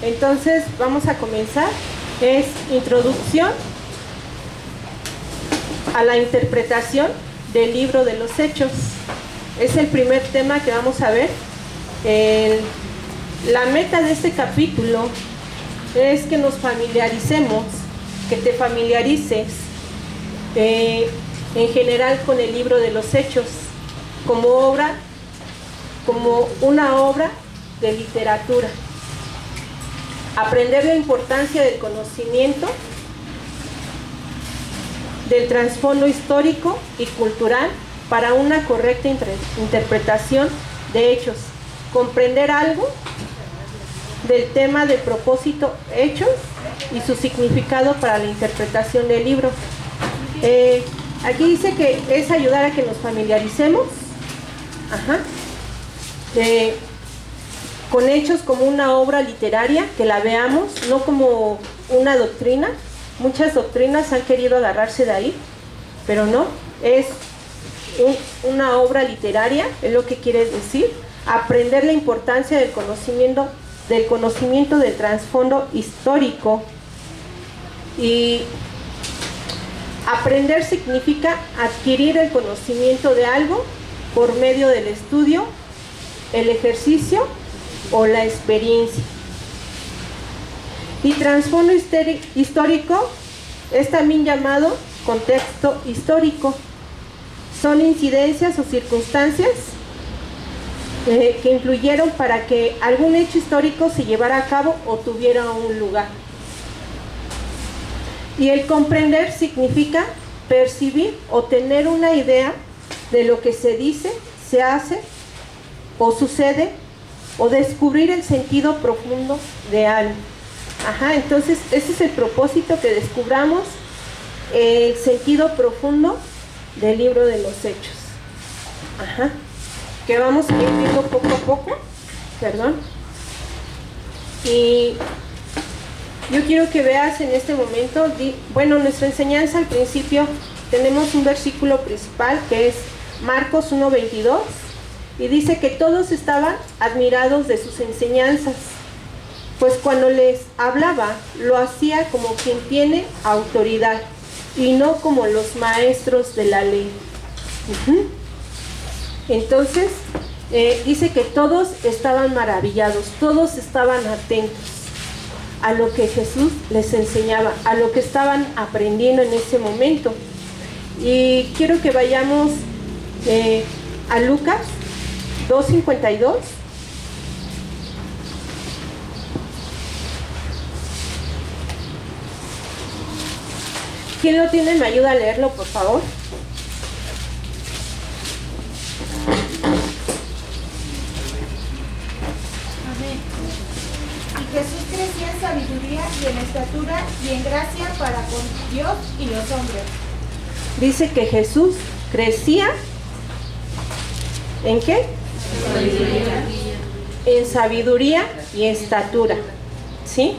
Entonces vamos a comenzar. Es introducción a la interpretación del libro de los Hechos. Es el primer tema que vamos a ver. La meta de este capítulo es que nos familiaricemos, que te familiarices en general con el libro de los Hechos como una obra de literatura. Aprender la importancia del conocimiento, del trasfondo histórico y cultural para una correcta interpretación de hechos. Comprender algo del tema del propósito hechos y su significado para la interpretación del libro. Aquí dice que es ayudar a que nos familiaricemos con hechos como una obra literaria, que la veamos, no como una doctrina. Muchas doctrinas han querido agarrarse de ahí, pero no, es una obra literaria, es lo que quiere decir. Aprender la importancia del conocimiento del trasfondo histórico. Y aprender significa adquirir el conocimiento de algo por medio del estudio, el ejercicio o la experiencia. Y trasfondo histórico es también llamado contexto histórico. Son incidencias o circunstancias que influyeron para que algún hecho histórico se llevara a cabo o tuviera un lugar. Y el comprender significa percibir o tener una idea de lo que se dice, se hace o sucede, o descubrir el sentido profundo de algo. Entonces ese es el propósito, que descubramos el sentido profundo del libro de los Hechos. Que vamos a ir viendo poco a poco, y yo quiero que veas en este momento, nuestra enseñanza al principio tenemos un versículo principal que es Marcos 1:22, y dice que todos estaban admirados de sus enseñanzas, pues cuando les hablaba lo hacía como quien tiene autoridad y no como los maestros de la ley. Entonces dice que todos estaban maravillados, todos estaban atentos a lo que Jesús les enseñaba, a lo que estaban aprendiendo en ese momento. Y quiero que vayamos a Lucas 2:52. ¿Quién lo tiene? ¿Me ayuda a leerlo, por favor? Jesús crecía en sabiduría y en estatura y en gracia para con Dios y los hombres. Dice que Jesús crecía ¿en qué? En sabiduría y estatura, ¿sí?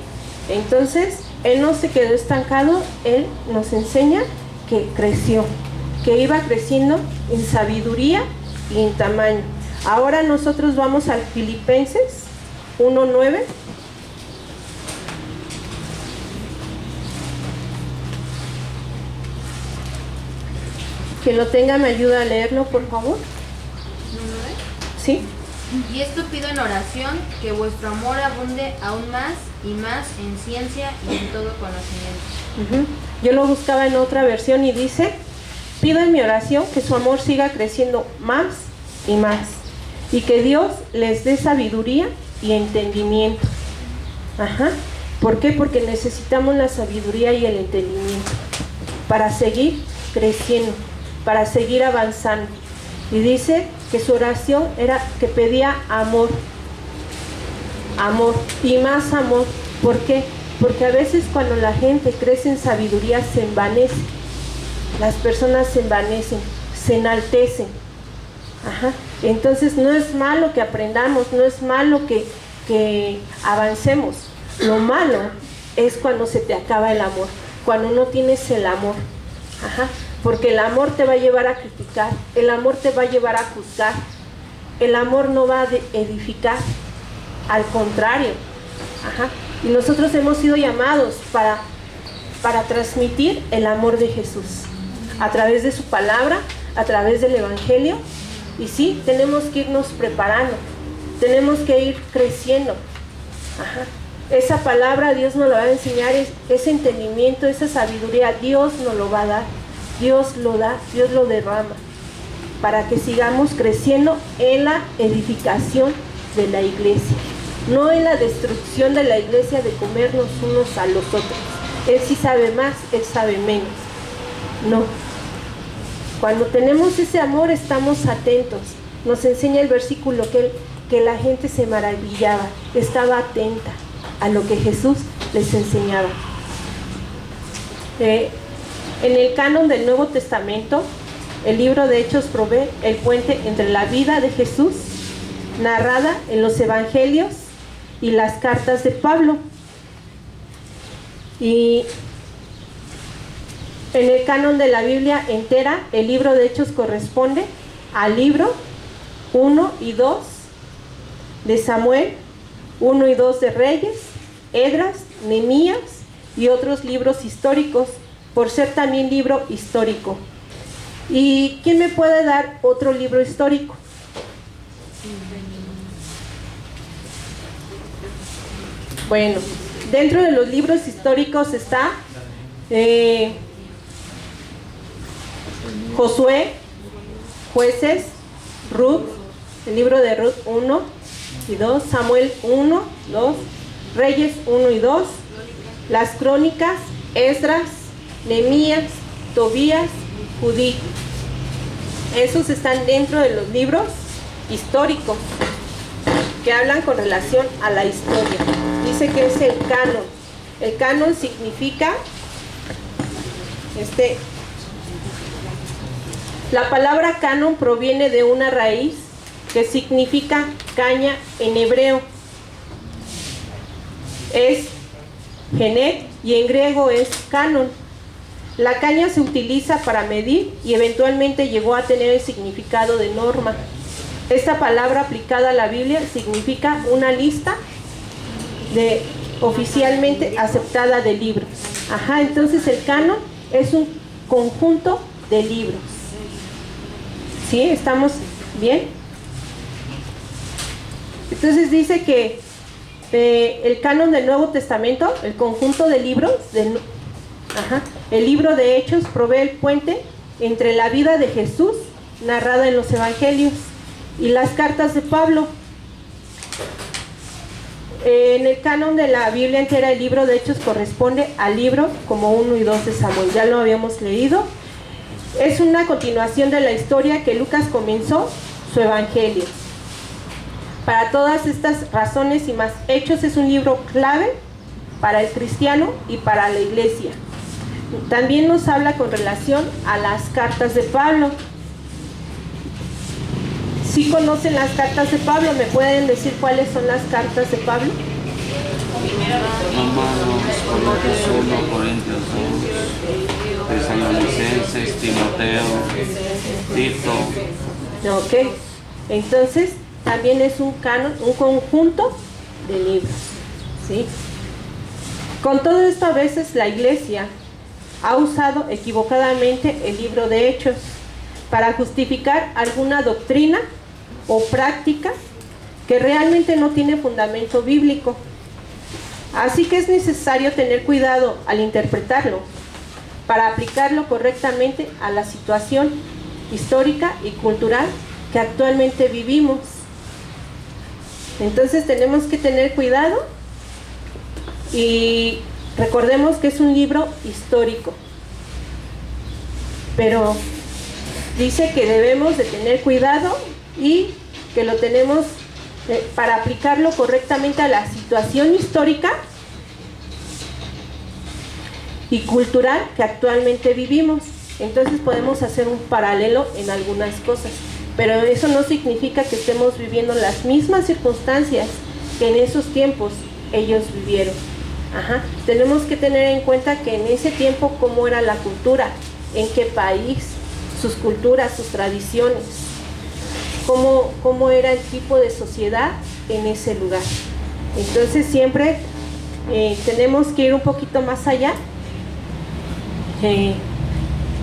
Entonces Él no se quedó estancado, Él nos enseña que creció, que iba creciendo en sabiduría y en tamaño. Ahora nosotros vamos al Filipenses 1:9. Que lo tenga, me ayuda a leerlo, por favor. ¿Sí? Y esto pido en oración, que vuestro amor abunde aún más y más en ciencia y en todo conocimiento. Yo lo buscaba en otra versión y dice: pido en mi oración que su amor siga creciendo más y más, y que Dios les dé sabiduría y entendimiento. ¿Por qué? Porque necesitamos la sabiduría y el entendimiento para seguir creciendo, para seguir avanzando. Y dice que su oración era que pedía amor y más amor. ¿Por qué? Porque a veces cuando la gente crece en sabiduría se envanece, las personas se envanecen, se enaltecen. Entonces no es malo que aprendamos, no es malo que avancemos. Lo malo es cuando se te acaba el amor, cuando no tienes el amor. Porque el amor te va a llevar a criticar, el amor te va a llevar a juzgar, el amor no va a edificar, al contrario. Y nosotros hemos sido llamados para transmitir el amor de Jesús a través de su palabra, a través del Evangelio. Y sí, tenemos que irnos preparando, tenemos que ir creciendo. Ajá. Esa palabra Dios nos lo va a enseñar, ese entendimiento, esa sabiduría, Dios nos lo va a dar, Dios lo da, Dios lo derrama, para que sigamos creciendo en la edificación de la iglesia, no en la destrucción de la iglesia, de comernos unos a los otros. Él sí sabe más, él sabe menos. No. Cuando tenemos ese amor estamos atentos. Nos enseña el versículo que la gente se maravillaba, estaba atenta a lo que Jesús les enseñaba. En el canon del Nuevo Testamento, el libro de Hechos provee el puente entre la vida de Jesús, narrada en los Evangelios, y las cartas de Pablo. Y en el canon de la Biblia entera, el libro de Hechos corresponde al libro 1 y 2 de Samuel, 1 y 2 de Reyes, Esdras, Nehemías y otros libros históricos, por ser también libro histórico. ¿Y quién me puede dar otro libro histórico? Bueno, dentro de los libros históricos está Josué, Jueces, Ruth, el libro de Ruth 1 y 2, Samuel 1, 2, Reyes 1 y 2, las Crónicas, Esdras, Nehemías, Tobías, Judith. Esos están dentro de los libros históricos que hablan con relación a la historia. Dice que es el canon. El canon significa la palabra canon proviene de una raíz que significa caña en hebreo. Es genet y en griego es canon. La caña se utiliza para medir y eventualmente llegó a tener el significado de norma. Esta palabra aplicada a la Biblia significa una lista oficialmente aceptada de libros. Ajá, entonces el canon es un conjunto de libros. ¿Sí? ¿Estamos bien? Entonces dice que el canon del Nuevo Testamento, el conjunto de libros, el libro de Hechos provee el puente entre la vida de Jesús, narrada en los Evangelios, y las cartas de Pablo. En el canon de la Biblia entera, el libro de Hechos corresponde al libro como 1 y 2 de Samuel. Ya lo habíamos leído. Es una continuación de la historia que Lucas comenzó su Evangelio. Para todas estas razones y más, Hechos es un libro clave para el cristiano y para la iglesia. También nos habla con relación a las cartas de Pablo. ¿Sí conocen las cartas de Pablo? ¿Me pueden decir cuáles son las cartas de Pablo? Romanos, Corintios 1, Corintios 2, Tesalonicenses, Timoteo, Tito. Ok, entonces también es un canon, un conjunto de libros, ¿sí? Con todo esto, a veces la iglesia ha usado equivocadamente el libro de Hechos para justificar alguna doctrina o práctica que realmente no tiene fundamento bíblico. Así que es necesario tener cuidado al interpretarlo para aplicarlo correctamente a la situación histórica y cultural que actualmente vivimos. Entonces tenemos que tener cuidado y recordemos que es un libro histórico, pero dice que debemos de tener cuidado y que lo tenemos para aplicarlo correctamente a la situación histórica y cultural que actualmente vivimos. Entonces podemos hacer un paralelo en algunas cosas, pero eso no significa que estemos viviendo las mismas circunstancias que en esos tiempos ellos vivieron. Ajá. Tenemos que tener en cuenta que en ese tiempo cómo era la cultura, en qué país, sus culturas, sus tradiciones, cómo era el tipo de sociedad en ese lugar. Entonces siempre tenemos que ir un poquito más allá.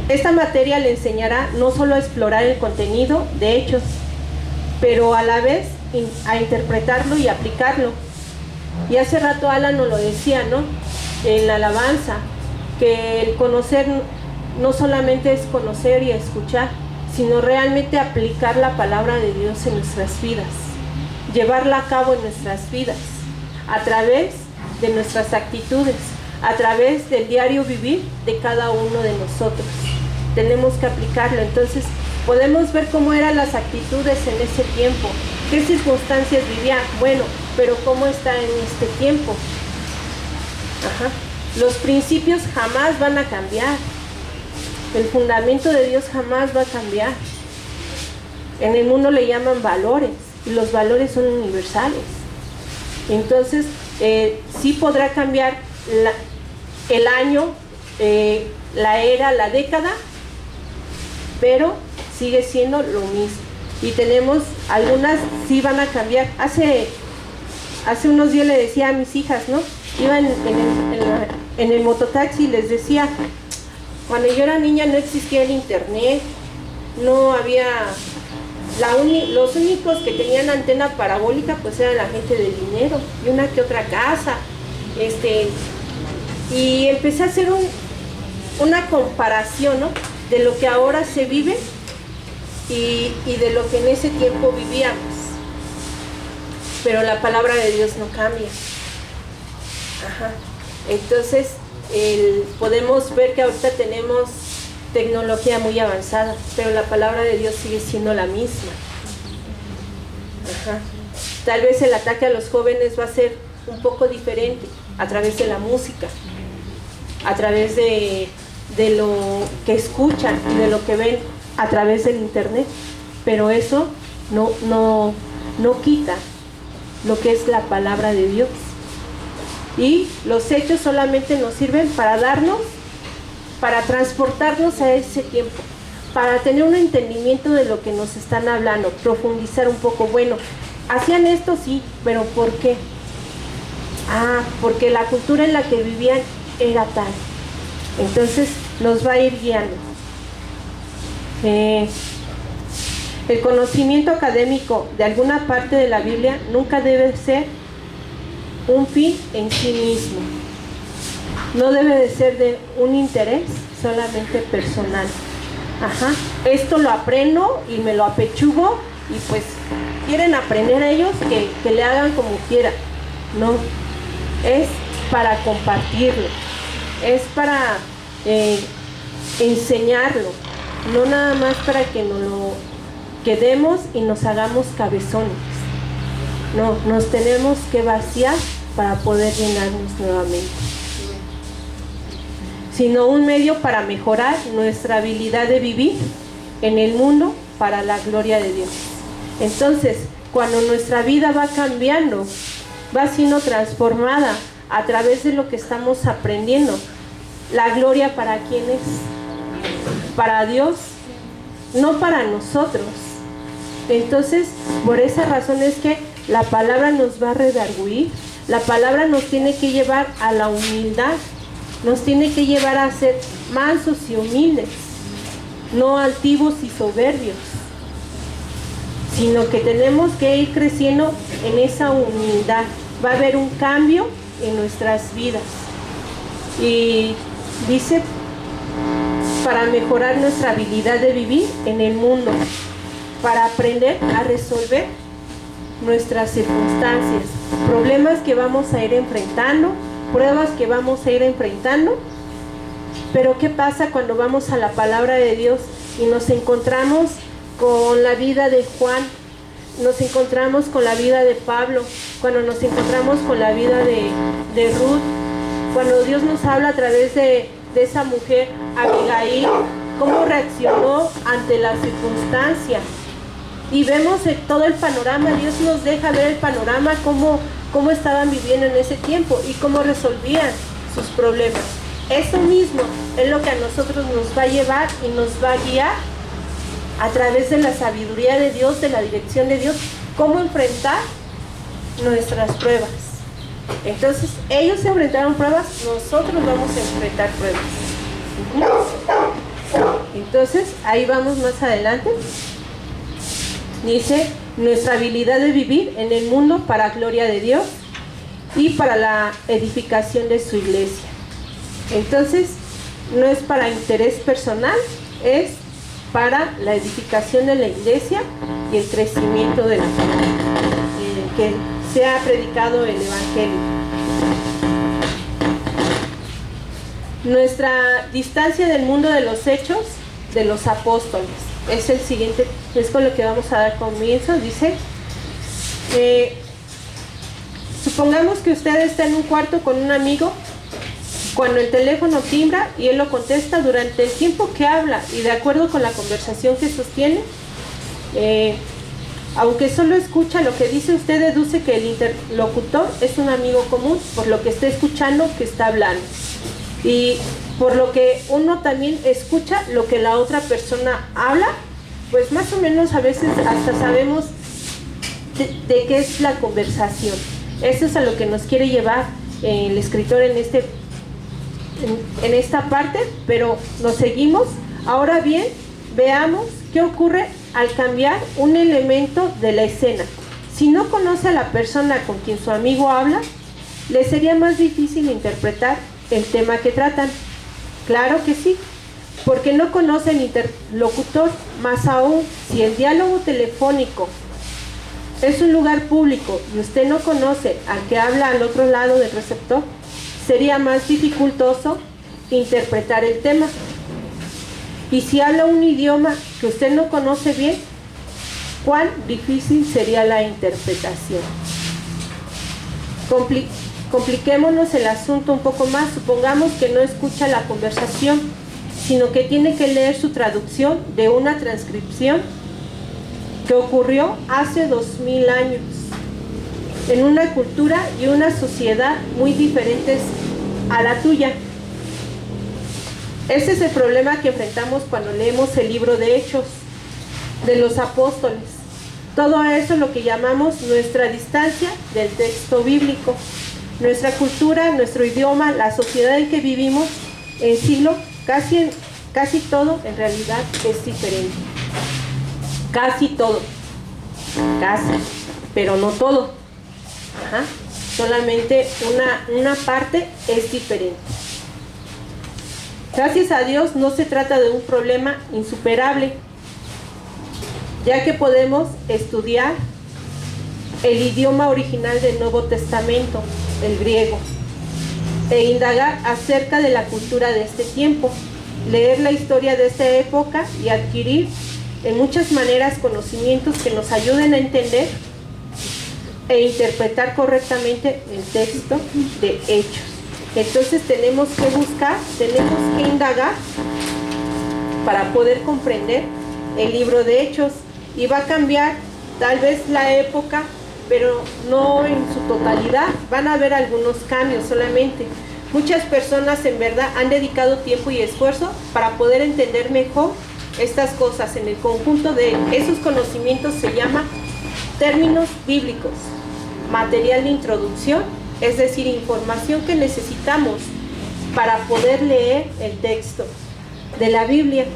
Esta materia le enseñará no solo a explorar el contenido de Hechos, pero a la vez a interpretarlo y aplicarlo. Y hace rato Alan nos lo decía, ¿no? En la alabanza, que el conocer no solamente es conocer y escuchar, sino realmente aplicar la palabra de Dios en nuestras vidas, llevarla a cabo en nuestras vidas, a través de nuestras actitudes, a través del diario vivir de cada uno de nosotros. Tenemos que aplicarlo. Entonces podemos ver cómo eran las actitudes en ese tiempo, qué circunstancias vivían, bueno, pero cómo está en este tiempo. Ajá. Los principios jamás van a cambiar, el fundamento de Dios jamás va a cambiar. En el mundo le llaman valores, y los valores son universales. Entonces sí podrá cambiar el año, la era, la década, pero sigue siendo lo mismo. Y tenemos algunas sí van a cambiar. Hace unos días le decía a mis hijas, ¿no? Iban en el mototaxi y les decía, cuando yo era niña no existía el internet, no había, los únicos que tenían antena parabólica pues era la gente de dinero y una que otra casa, y empecé a hacer una comparación, ¿no? De lo que ahora se vive y de lo que en ese tiempo vivíamos. Pero la palabra de Dios no cambia. Ajá. Entonces podemos ver que ahorita tenemos tecnología muy avanzada, pero la palabra de Dios sigue siendo la misma. Ajá. Tal vez el ataque a los jóvenes va a ser un poco diferente a través de la música, a través de lo que escuchan y de lo que ven a través del internet, pero eso no quita lo que es la palabra de Dios. Y los hechos solamente nos sirven para transportarnos a ese tiempo, para tener un entendimiento de lo que nos están hablando, profundizar un poco. Bueno, hacían esto sí, pero ¿por qué? Porque la cultura en la que vivían era tal. Entonces nos va a ir guiando. El conocimiento académico de alguna parte de la Biblia nunca debe ser un fin en sí mismo. No debe de ser de un interés solamente personal. Ajá. Esto lo aprendo y me lo apechugo y pues quieren aprender ellos que le hagan como quieran. No, es para compartirlo, es para enseñarlo, no nada más para que nos lo quedemos y nos hagamos cabezones. No, nos tenemos que vaciar para poder llenarnos nuevamente, sino un medio para mejorar nuestra habilidad de vivir en el mundo para la gloria de Dios. Entonces, cuando nuestra vida va cambiando, va siendo transformada a través de lo que estamos aprendiendo, la gloria ¿para quién es? Para Dios, no para nosotros. Entonces, por esa razón es que la palabra nos va a redarguir, la palabra nos tiene que llevar a la humildad, nos tiene que llevar a ser mansos y humildes, no altivos y soberbios, sino que tenemos que ir creciendo en esa humildad. Va a haber un cambio en nuestras vidas. Y dice, para mejorar nuestra habilidad de vivir en el mundo, para aprender a resolver nuestras circunstancias, problemas que vamos a ir enfrentando, pruebas que vamos a ir enfrentando. Pero ¿qué pasa cuando vamos a la palabra de Dios y nos encontramos con la vida de Juan, nos encontramos con la vida de Pablo, cuando nos encontramos con la vida de Ruth, cuando Dios nos habla a través de esa mujer, Abigail, cómo reaccionó ante la circunstancia? Y vemos todo el panorama, Dios nos deja ver el panorama, cómo estaban viviendo en ese tiempo y cómo resolvían sus problemas. Eso mismo es lo que a nosotros nos va a llevar y nos va a guiar a través de la sabiduría de Dios, de la dirección de Dios, cómo enfrentar nuestras pruebas, Entonces, ellos se enfrentaron pruebas, nosotros vamos a enfrentar pruebas. Entonces, ahí vamos más adelante. Dice, nuestra habilidad de vivir en el mundo para gloria de Dios y para la edificación de su iglesia. Entonces, no es para interés personal, es para la edificación de la iglesia y el crecimiento de la familia, que se ha predicado el evangelio. Nuestra distancia del mundo de los hechos de los apóstoles es el siguiente, es con lo que vamos a dar comienzo. Dice, supongamos que usted está en un cuarto con un amigo cuando el teléfono timbra y él lo contesta durante el tiempo que habla, y de acuerdo con la conversación que sostiene, aunque solo escucha lo que dice, usted deduce que el interlocutor es un amigo común por lo que está escuchando que está hablando, y por lo que uno también escucha lo que la otra persona habla, pues más o menos a veces hasta sabemos de qué es la conversación. Eso es a lo que nos quiere llevar el escritor en esta parte, pero nos seguimos. Ahora bien, veamos qué ocurre al cambiar un elemento de la escena. Si no conoce a la persona con quien su amigo habla, le sería más difícil interpretar el tema que tratan. Claro que sí, porque no conoce el interlocutor. Más aún, si el diálogo telefónico es un lugar público y usted no conoce al que habla al otro lado del receptor, sería más dificultoso interpretar el tema. Y si habla un idioma que usted no conoce bien, ¿cuán difícil sería la interpretación? Compliquémonos el asunto un poco más. Supongamos que no escucha la conversación, sino que tiene que leer su traducción de una transcripción que ocurrió hace 2000 años, en una cultura y una sociedad muy diferentes a la tuya. Ese es el problema que enfrentamos cuando leemos el libro de Hechos de los Apóstoles. Todo eso es lo que llamamos nuestra distancia del texto bíblico. Nuestra cultura, nuestro idioma, la sociedad en que vivimos, el siglo, casi todo en realidad es diferente. Casi todo. Casi, pero no todo. Ajá. Solamente una parte es diferente. Gracias a Dios no se trata de un problema insuperable, ya que podemos estudiar el idioma original del Nuevo Testamento, el griego, e indagar acerca de la cultura de este tiempo, leer la historia de esta época y adquirir en muchas maneras conocimientos que nos ayuden a entender e interpretar correctamente el texto de Hechos. Entonces tenemos que buscar, tenemos que indagar para poder comprender el libro de Hechos, y va a cambiar tal vez la época, pero no en su totalidad. Van a haber algunos cambios solamente. Muchas personas en verdad han dedicado tiempo y esfuerzo para poder entender mejor estas cosas. En el conjunto de esos conocimientos se llama términos bíblicos, material de introducción, es decir, información que necesitamos para poder leer el texto de la Biblia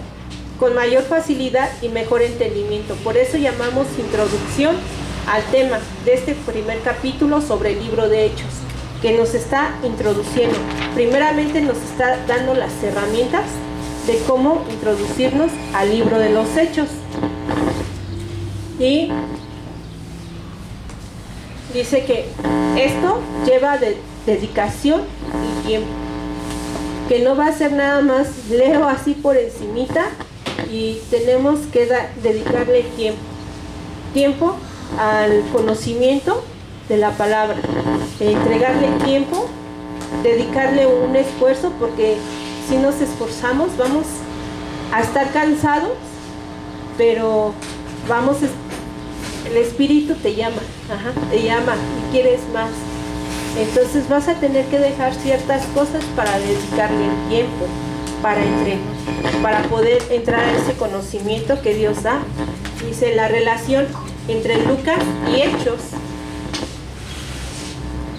con mayor facilidad y mejor entendimiento. Por eso llamamos introducción al tema de este primer capítulo sobre el libro de Hechos, que nos está introduciendo. Primeramente nos está dando las herramientas de cómo introducirnos al libro de los Hechos. Y dice que esto lleva dedicación y tiempo, que no va a ser nada más leo así por encimita, y tenemos que dedicarle tiempo al conocimiento de la palabra, entregarle tiempo, dedicarle un esfuerzo, porque si nos esforzamos vamos a estar cansados, pero el Espíritu te llama, y quieres más. Entonces vas a tener que dejar ciertas cosas para dedicarle el tiempo, para poder entrar a ese conocimiento que Dios da. Dice la relación entre Lucas y Hechos.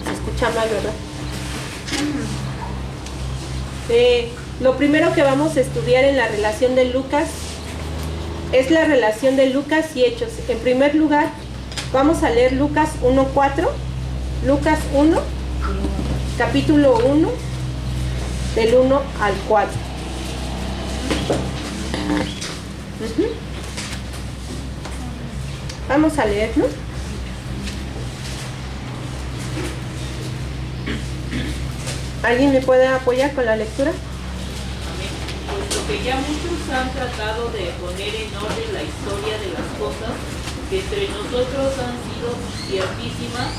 ¿Se escucha? escucha mal, ¿verdad? Lo primero que vamos a estudiar en la relación de Lucas es la relación de Lucas y Hechos. En primer lugar, vamos a leer Lucas 1:4, Lucas 1, capítulo 1, del 1 al 4. Vamos a leerlo. ¿Alguien me puede apoyar con la lectura? Amén. Puesto que ya muchos han tratado de poner en orden la historia de las cosas que entre nosotros han sido ciertísimas,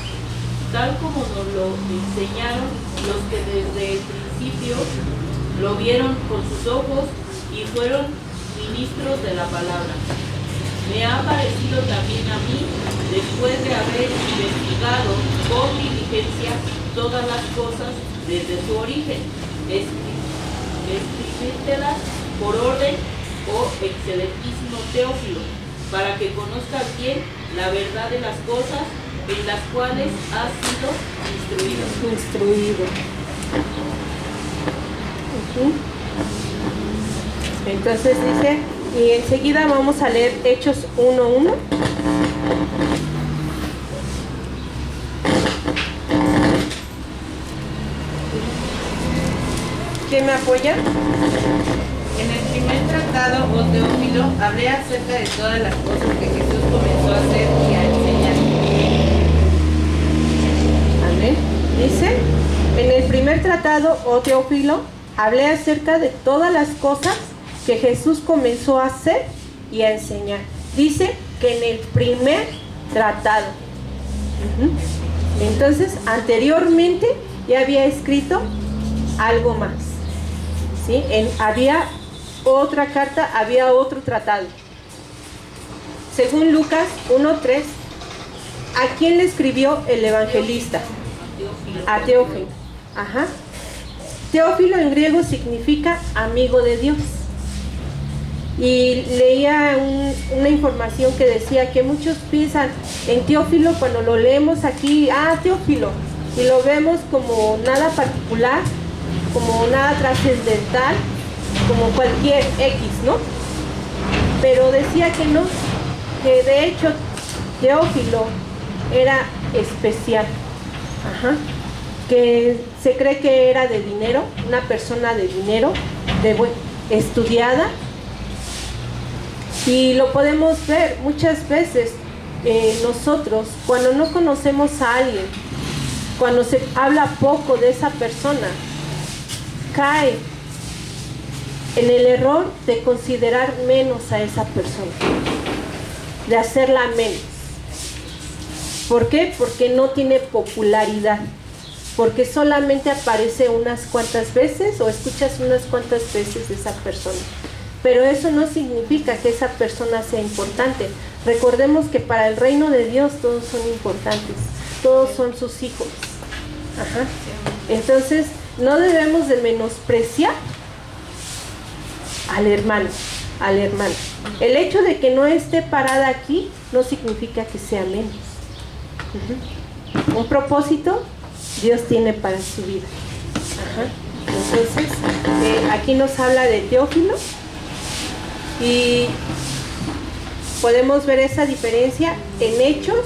tal como nos lo enseñaron los que desde el principio lo vieron con sus ojos y fueron ministros de la palabra. Me ha parecido también a mí, después de haber investigado con diligencia todas las cosas desde su origen, escribírtelas por orden, oh excelentísimo Teófilo, para que conozcas bien la verdad de las cosas en las cuales has sido instruido. Entonces dice, y enseguida vamos a leer Hechos 1:1. ¿Quién me apoya? En el primer tratado, oh Teófilo, hablé acerca de todas las cosas que Jesús comenzó a hacer y a enseñar. Amén. Dice, en el primer tratado, oh Teófilo, hablé acerca de todas las cosas que Jesús comenzó a hacer y a enseñar. Dice que en el primer tratado. Entonces, anteriormente ya había escrito algo más. ¿Sí? Había otra carta, había otro tratado. Según Lucas 1:3, ¿a quién le escribió el evangelista? A Teófilo. Ajá. Teófilo en griego significa amigo de Dios. Y leía una información que decía que muchos piensan en Teófilo cuando lo leemos aquí, Teófilo, y lo vemos como nada particular, como nada trascendental, como cualquier X, ¿no? Pero decía que no, que de hecho Teófilo era especial. Ajá. Que se cree que era de dinero, una persona de dinero, estudiada. Y lo podemos ver muchas veces nosotros, cuando no conocemos a alguien, cuando se habla poco de esa persona, cae en el error de considerar menos a esa persona, de hacerla menos. ¿Por qué? Porque no tiene popularidad, porque solamente aparece unas cuantas veces o escuchas unas cuantas veces de esa persona. Pero eso no significa que esa persona sea importante. Recordemos que para el reino de Dios todos son importantes, todos son sus hijos. Ajá. Entonces, no debemos de menospreciar al hermano, a la hermana. El hecho de que no esté parada aquí no significa que sea menos. Un propósito Dios tiene para su vida. Ajá. Entonces, aquí nos habla de Teófilo y podemos ver esa diferencia en Hechos,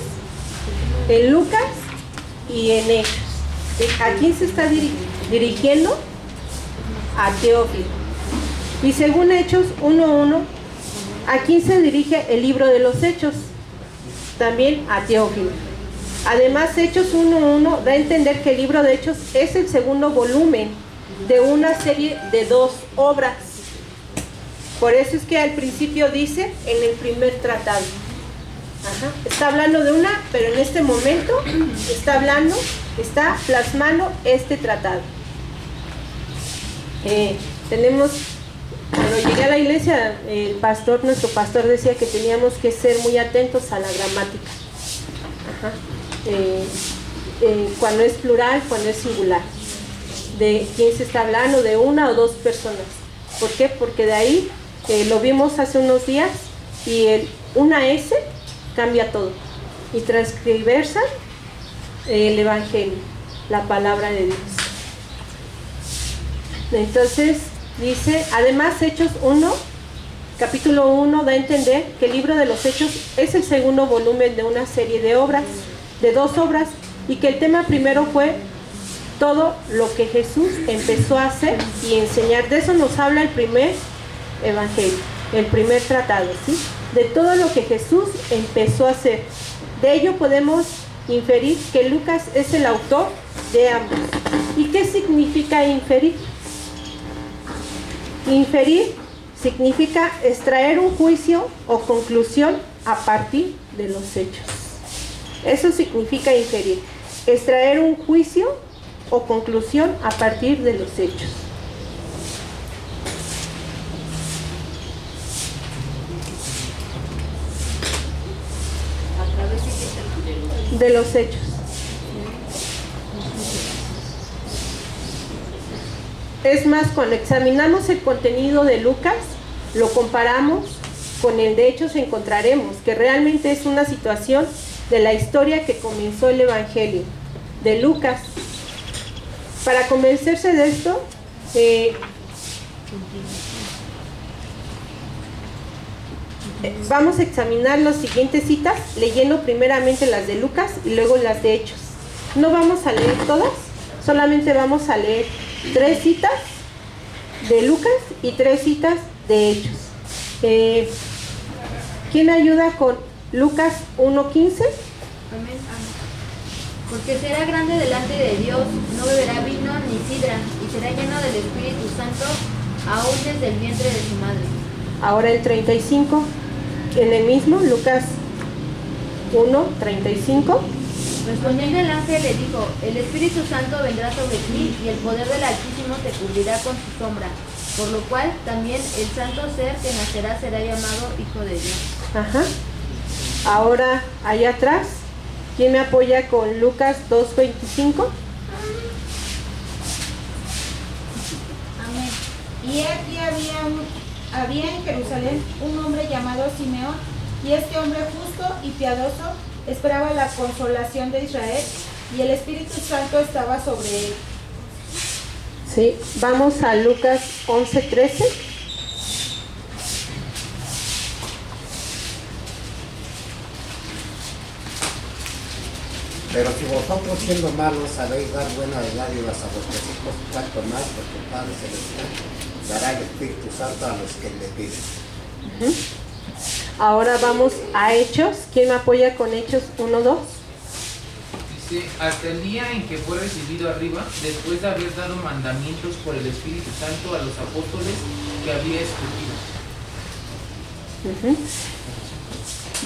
en Lucas y en Hechos. ¿A quién se está dirigiendo? A Teófilo. Y según Hechos 1:1, ¿a quién se dirige el libro de los Hechos? También a Teófilo. Además, Hechos 1:1 da a entender que el libro de Hechos es el segundo volumen de una serie de 2 obras. Por eso es que al principio dice en el primer tratado. Ajá. Está hablando de una, pero en este momento está plasmando este tratado. Cuando llegué a la iglesia, nuestro pastor decía que teníamos que ser muy atentos a la gramática. Ajá. Cuando es plural, cuando es singular. De quién se está hablando, de una o dos personas. ¿Por qué? Porque de ahí, lo vimos hace unos días, y una S cambia todo y transcriversa el evangelio. la palabra de Dios. Entonces dice, además Hechos 1, capítulo 1 da a entender que el libro de los Hechos es el segundo volumen de una serie de obras, de 2 obras, y que el tema primero fue todo lo que Jesús empezó a hacer y enseñar. De eso nos habla el primer evangelio, el primer tratado, ¿sí? De todo lo que Jesús empezó a hacer. De ello podemos inferir que Lucas es el autor de ambos. ¿Y qué significa inferir? Inferir significa extraer un juicio o conclusión a partir de los hechos. Eso significa inferir, extraer un juicio o conclusión a partir de los hechos. A través De los hechos. Es más, cuando examinamos el contenido de Lucas, lo comparamos con el de Hechos, encontraremos que realmente es una situación de la historia que comenzó el Evangelio de Lucas. Para convencerse de esto, vamos a examinar las siguientes citas, leyendo primeramente las de Lucas y luego las de Hechos. No vamos a leer todas, solamente vamos a leer 3 citas de Lucas y 3 citas de Hechos. ¿Quién ayuda con Lucas 1:15? Amén. Porque será grande delante de Dios, no beberá vino ni sidra, y será lleno del Espíritu Santo aún desde el vientre de su madre. Ahora el 35, en el mismo, Lucas 1:35. Respondiendo el ángel le dijo, el Espíritu Santo vendrá sobre ti y el poder del Altísimo te cubrirá con su sombra, por lo cual también el santo ser que nacerá será llamado Hijo de Dios. Ajá. Ahora, allá atrás, ¿quién me apoya con Lucas 2:25? Amén. Y aquí había en Jerusalén un hombre llamado Simeón, y este hombre justo y piadoso esperaba la consolación de Israel, y el Espíritu Santo estaba sobre él. Sí, vamos a Lucas 11:13. Pero si vosotros siendo malos sabéis dar buenas dádivas a vuestros hijos, cuanto más vuestro Padre Celestial dará el Espíritu Santo a los que le piden. Ahora vamos a Hechos. ¿Quién me apoya con Hechos 1:2? Dice, hasta el día en que fue recibido arriba, después de haber dado mandamientos por el Espíritu Santo a los apóstoles que había escogido.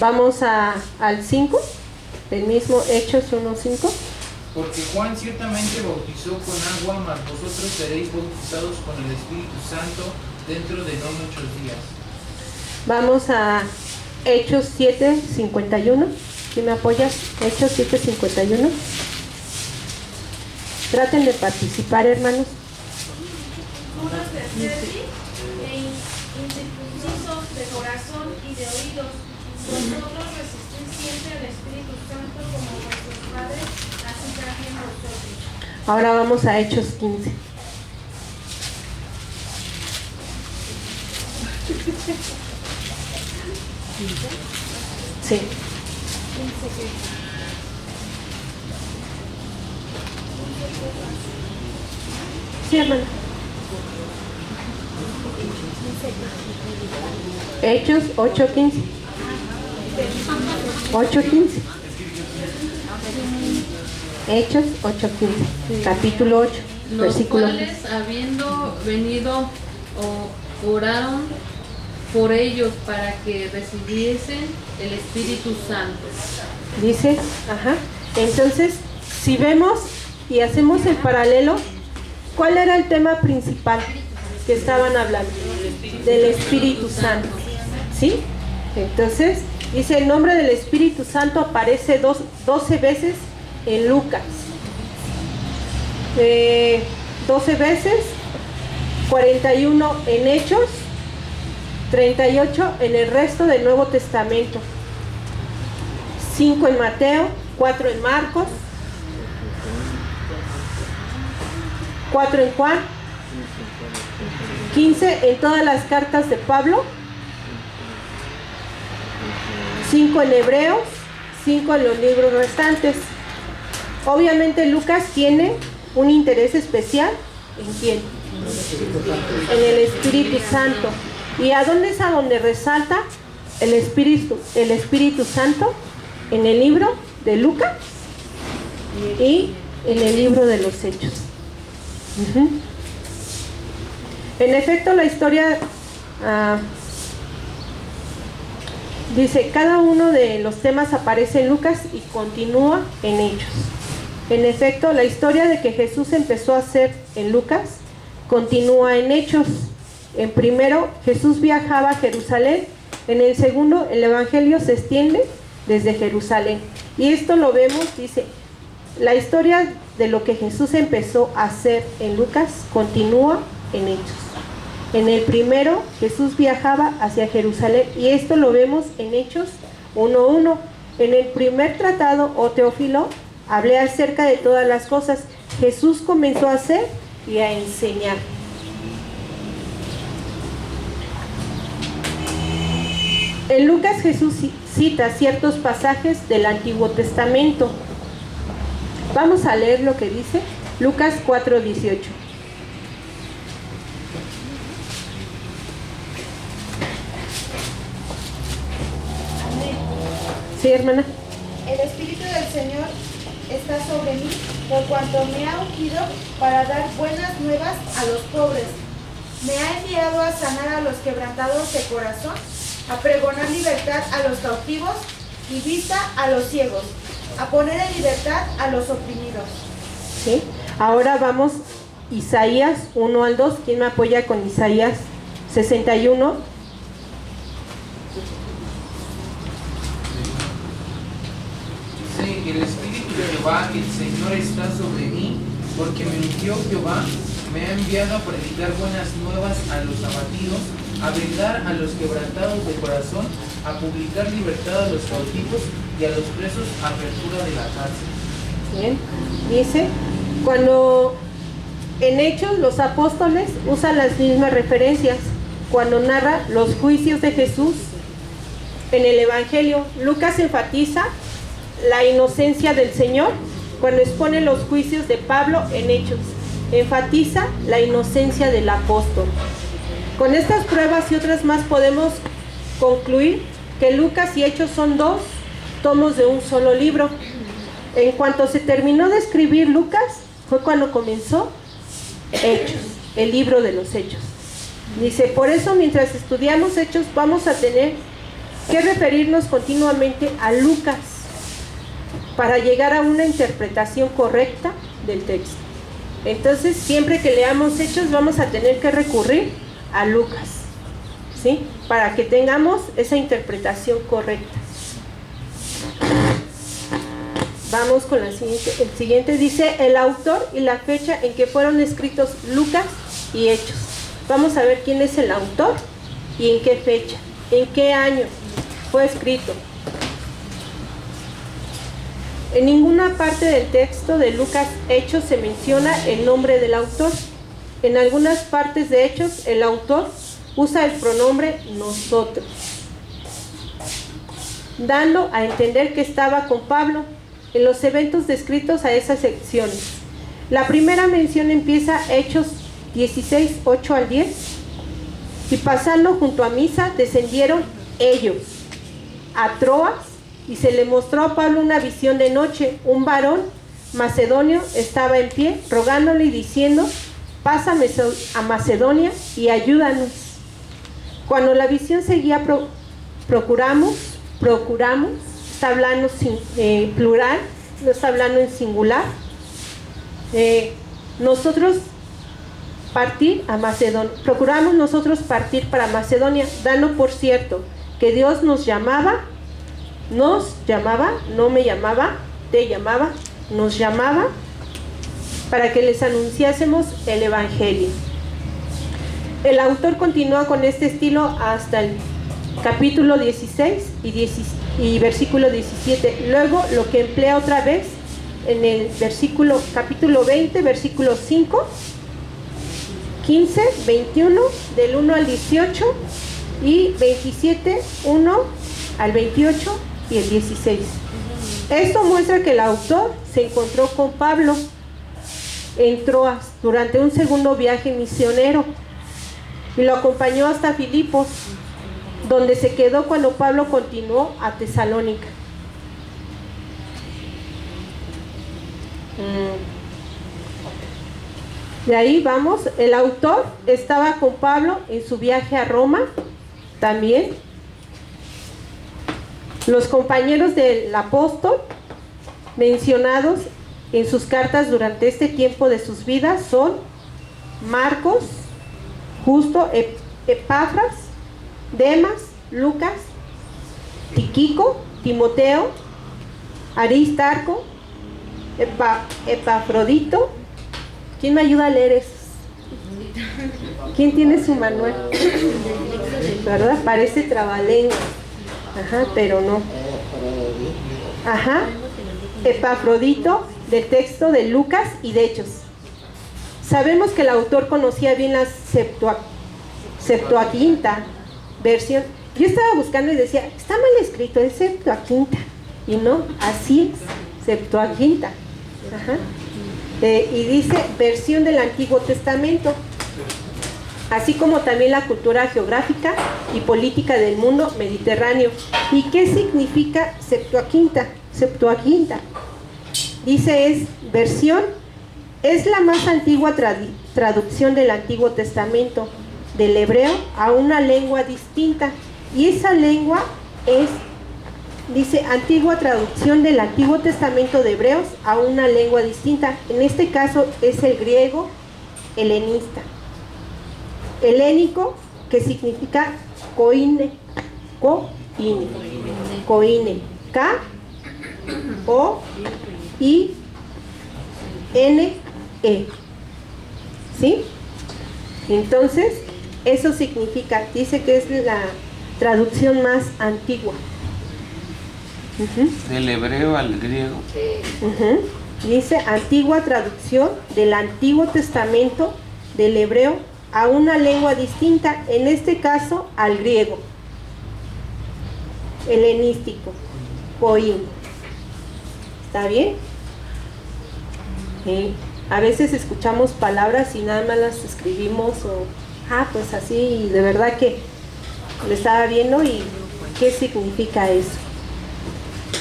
Vamos al 5, el mismo Hechos 1:5. Porque Juan ciertamente bautizó con agua, mas vosotros seréis bautizados con el Espíritu Santo dentro de no muchos días. Vamos a Hechos 7:51. ¿Quién me apoya? Hechos 7:51. Traten de participar, hermanos. Puros de cerviz e incircuncisos de corazón y de oídos, vosotros resistís siempre al Espíritu Santo como vuestros padres, así también vosotros. Ahora vamos a Hechos 15. Sí. Sí, hermano. Hechos 8:15. 8:15. Hechos 8:15. Capítulo 8. Los Versículo 15. cuales, habiendo venido, oraron por ellos para que recibiesen el Espíritu Santo. Dice, ajá. Entonces, si vemos y hacemos el paralelo, ¿cuál era el tema principal que estaban hablando? Del Espíritu Santo. ¿Sí? Entonces, dice, el nombre del Espíritu Santo aparece 12 veces en Lucas. 12 veces, 41 en Hechos, 38 en el resto del Nuevo Testamento, 5 en Mateo, 4 en Marcos, 4 en Juan, 15 en todas las cartas de Pablo, 5 en Hebreos, 5 en los libros restantes. Obviamente Lucas tiene un interés especial ¿en quién? En el Espíritu Santo. ¿Y a dónde es a donde resalta el Espíritu Santo? En el libro de Lucas y en el libro de los Hechos. En efecto, la historia dice, cada uno de los temas aparece en Lucas y continúa en Hechos. En efecto, la historia de que Jesús empezó a hacer en Lucas continúa en Hechos. En primero, Jesús viajaba a Jerusalén. En el segundo, el Evangelio se extiende desde Jerusalén. Y esto lo vemos, dice, la historia de lo que Jesús empezó a hacer en Lucas continúa en Hechos. En el primero, Jesús viajaba hacia Jerusalén, y esto lo vemos en Hechos 1:1. En el primer tratado, o Teófilo, hablé acerca de todas las cosas. Jesús comenzó a hacer y a enseñar. En Lucas, Jesús cita ciertos pasajes del Antiguo Testamento. Vamos a leer lo que dice Lucas 4:18. Sí, hermana. El Espíritu del Señor está sobre mí, por cuanto me ha ungido para dar buenas nuevas a los pobres. Me ha enviado a sanar a los quebrantados de corazón, a pregonar libertad a los cautivos y vista a los ciegos, a poner en libertad a los oprimidos. ¿Sí? Ahora vamos Isaías 1-2. ¿Quién me apoya con Isaías 61? El Espíritu de Jehová, el Señor, está sobre mí, porque me ungió Jehová, me ha enviado a predicar buenas nuevas a los abatidos, a vendar a los quebrantados de corazón, a publicar libertad a los cautivos y a los presos apertura de la cárcel. Bien, dice, cuando en Hechos los apóstoles usan las mismas referencias, cuando narra los juicios de Jesús en el Evangelio, Lucas enfatiza la inocencia del Señor cuando expone los juicios de Pablo en Hechos. Enfatiza la inocencia del apóstol. Con estas pruebas y otras más podemos concluir que Lucas y Hechos son dos tomos de un solo libro. En cuanto se terminó de escribir Lucas, fue cuando comenzó Hechos, el libro de los Hechos. Dice, por eso mientras estudiamos Hechos vamos a tener que referirnos continuamente a Lucas para llegar a una interpretación correcta del texto. Entonces, siempre que leamos Hechos vamos a tener que recurrir a Lucas, ¿sí? Para que tengamos esa interpretación correcta. Vamos con la siguiente. El siguiente dice el autor y la fecha en que fueron escritos Lucas y Hechos. Vamos a ver quién es el autor y en qué fecha, en qué año fue escrito. En ninguna parte del texto de Lucas Hechos se menciona el nombre del autor. En algunas partes de Hechos el autor usa el pronombre nosotros, dando a entender que estaba con Pablo en los eventos descritos a esas secciones. La primera mención empieza Hechos 16, 8-10. Y pasando junto a Misa, descendieron ellos a Troas, y se le mostró a Pablo una visión de noche. Un varón macedonio estaba en pie, rogándole y diciendo, pásame a Macedonia y ayúdanos. Cuando la visión seguía, procuramos, está hablando plural, no está hablando en singular. Nosotros partir a Macedonia, procuramos nosotros partir para Macedonia, dando por cierto que Dios nos llamaba, no me llamaba, te llamaba, nos llamaba para que les anunciásemos el Evangelio. El autor continúa con este estilo hasta el capítulo 16 y versículo 17. Luego lo que emplea otra vez en el capítulo 20, versículo 5 15, 21, del 1 al 18 y 27, 1 al 28 y el 16. Esto muestra que el autor se encontró con Pablo en Troas durante un segundo viaje misionero y lo acompañó hasta Filipos, donde se quedó cuando Pablo continuó a Tesalónica. De ahí vamos, el autor estaba con Pablo en su viaje a Roma también. Los compañeros del apóstol mencionados en sus cartas durante este tiempo de sus vidas son Marcos, Justo, Epafras, Demas, Lucas, Tíquico, Timoteo, Aristarco, Epafrodito. ¿Quién me ayuda a leer eso? ¿Quién tiene su manual? ¿Verdad? Parece trabalengua. Ajá, pero no. Ajá. Epafrodito, del texto de Lucas y de Hechos. Sabemos que el autor conocía bien la Septuaginta versión. Yo estaba buscando y decía, está mal escrito, es Septuaginta. Y no, así es, Septuaginta. Ajá. Y dice versión del Antiguo Testamento, así como también la cultura geográfica y política del mundo mediterráneo. ¿Y qué significa Septuaginta? Septuaginta, dice, es versión, es la más antigua traducción del Antiguo Testamento, del hebreo a una lengua distinta. Y esa lengua es, dice, antigua traducción del Antiguo Testamento de hebreos a una lengua distinta. En este caso es el griego helenista. Helénico, que significa koine, K, O, I, N, E. ¿Sí? Entonces, eso significa, dice que es la traducción más antigua. Del hebreo al griego. Dice antigua traducción del Antiguo Testamento del hebreo a una lengua distinta, en este caso al griego helenístico, koine. ¿Está bien? A veces escuchamos palabras y nada más las escribimos o pues así, y de verdad que lo estaba viendo y ¿qué significa eso?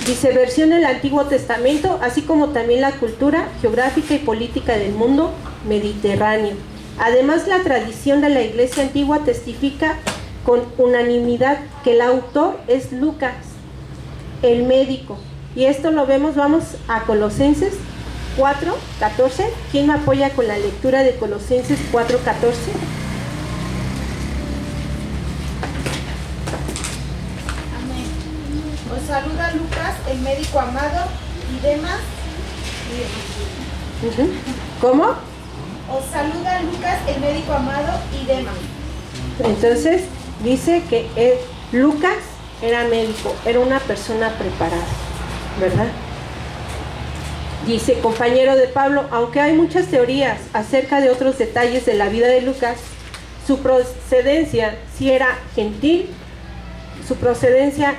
Dice versión del Antiguo Testamento, así como también la cultura geográfica y política del mundo mediterráneo. Además, la tradición de la Iglesia antigua testifica con unanimidad que el autor es Lucas, el médico. Y esto lo vemos, vamos a Colosenses 4:14. ¿Quién me apoya con la lectura de Colosenses 4:14? Os saluda Lucas, el médico amado, y Demas. ¿Cómo? Os saluda Lucas, el médico amado, y Demas. Entonces, dice que Lucas era médico, era una persona preparada, ¿verdad? Dice, compañero de Pablo, aunque hay muchas teorías acerca de otros detalles de la vida de Lucas, su procedencia, si era gentil, su procedencia,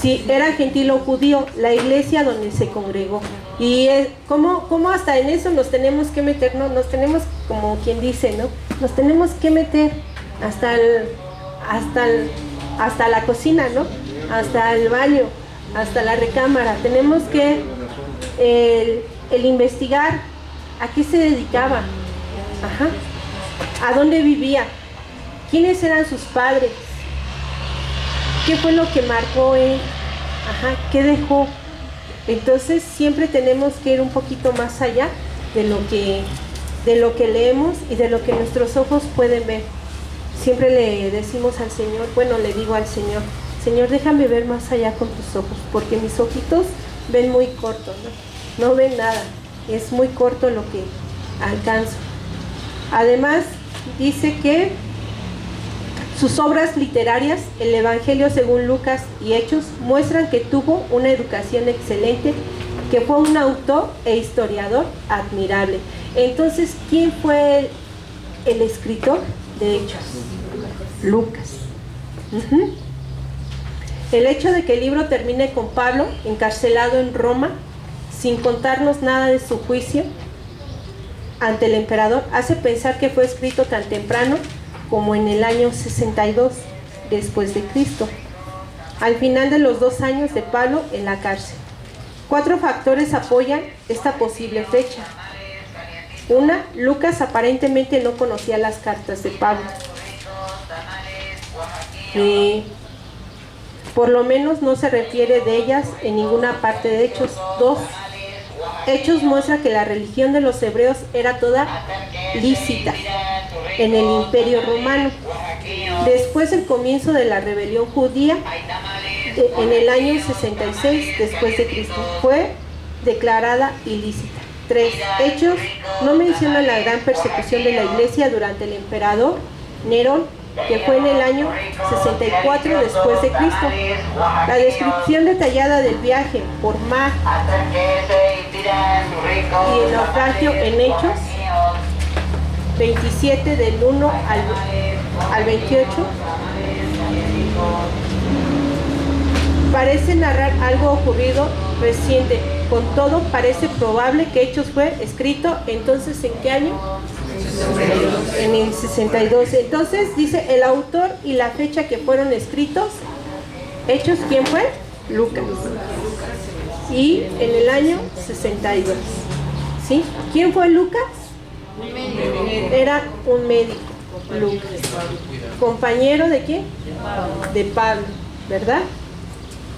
si era gentil o judío, la iglesia donde se congregó. Y ¿cómo hasta en eso nos tenemos que meter, ¿no? Nos tenemos, como quien dice, ¿no? Nos tenemos que meter hasta la cocina, ¿no? Hasta el baño, hasta la recámara. Tenemos que el investigar a qué se dedicaba, a dónde vivía, quiénes eran sus padres, qué fue lo que marcó él, qué dejó. Entonces siempre tenemos que ir un poquito más allá de lo que leemos y de lo que nuestros ojos pueden ver. Siempre le decimos al Señor, bueno, le digo al Señor, Señor, déjame ver más allá con tus ojos, porque mis ojitos ven muy corto, no ven nada, es muy corto lo que alcanzo. Además, dice que sus obras literarias, el Evangelio según Lucas y Hechos, muestran que tuvo una educación excelente que fue un autor e historiador admirable. Entonces, ¿quién fue el escritor de Hechos? Lucas. El hecho de que el libro termine con Pablo encarcelado en Roma, sin contarnos nada de su juicio ante el emperador, hace pensar que fue escrito tan temprano como en el año 62 después de Cristo, al final de los 2 años de Pablo en la cárcel. 4 factores apoyan esta posible fecha. Una, Lucas aparentemente no conocía las cartas de Pablo. Por lo menos no se refiere de ellas en ninguna parte de Hechos. 2, Hechos muestra que la religión de los hebreos era toda lícita en el Imperio Romano. Después del comienzo de la rebelión judía, en el año 66 después de Cristo, fue declarada ilícita. 3, Hechos no menciona la gran persecución de la iglesia durante el emperador Nerón, que fue en el año 64 después de Cristo. La descripción detallada del viaje por mar y el naufragio en Hechos 27 del 1 al 28 parece narrar algo ocurrido reciente. Con todo, parece probable que Hechos fue escrito entonces, ¿en qué año? En el 62. Entonces dice el autor y la fecha que fueron escritos. Hechos, ¿quién fue? Lucas. Y en el año 62. ¿Sí? ¿Quién fue Lucas? Era un médico, Lucas. ¿Compañero de quién? De Pablo, ¿verdad?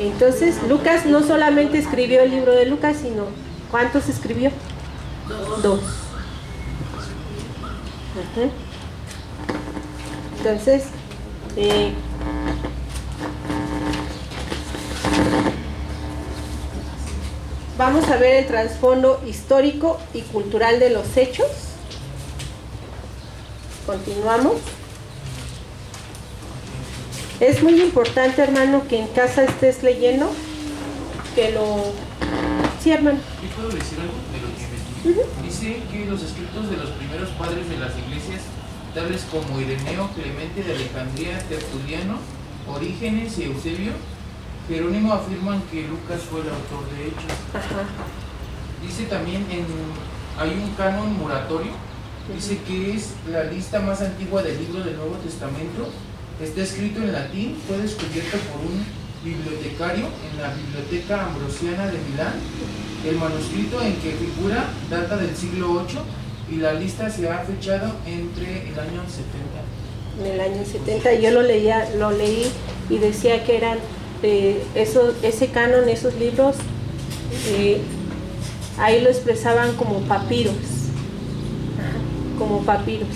Entonces Lucas no solamente escribió el libro de Lucas, sino ¿cuántos escribió? 2. Entonces, vamos a ver el trasfondo histórico y cultural de los hechos. Continuamos. Es muy importante, hermano, que en casa estés leyendo, que lo... Sí, hermano. ¿Yo puedo decir algo de lo que investigué? Dice que los escritos de los primeros padres de las iglesias, tales como Ireneo, Clemente de Alejandría, Tertuliano, Orígenes y Eusebio, Jerónimo, afirman que Lucas fue el autor de Hechos. Dice también, hay un canon moratorio, dice que es la lista más antigua del libro del Nuevo Testamento. Está escrito en latín, fue descubierto por un bibliotecario en la Biblioteca Ambrosiana de Milán. El manuscrito en que figura data del siglo VIII y la lista se ha fechado entre el año 70. En el año 70 yo lo leí y decía que eran ese canon, esos libros, ahí lo expresaban como papiros, como papiros.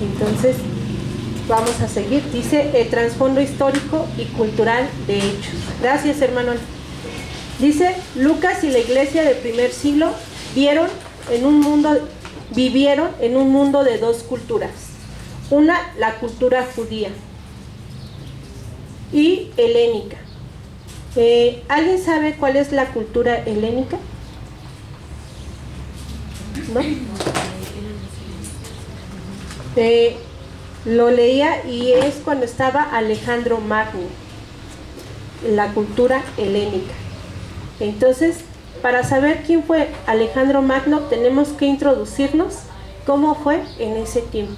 Entonces vamos a seguir. Dice el trasfondo histórico y cultural de Hechos. Gracias, hermano. Dice, Lucas y la iglesia del primer siglo vivieron en un mundo de 2 culturas. Una, la cultura judía y helénica. ¿Alguien sabe cuál es la cultura helénica? ¿No? Lo leía y es cuando estaba Alejandro Magno, la cultura helénica. Entonces, para saber quién fue Alejandro Magno, tenemos que introducirnos cómo fue en ese tiempo.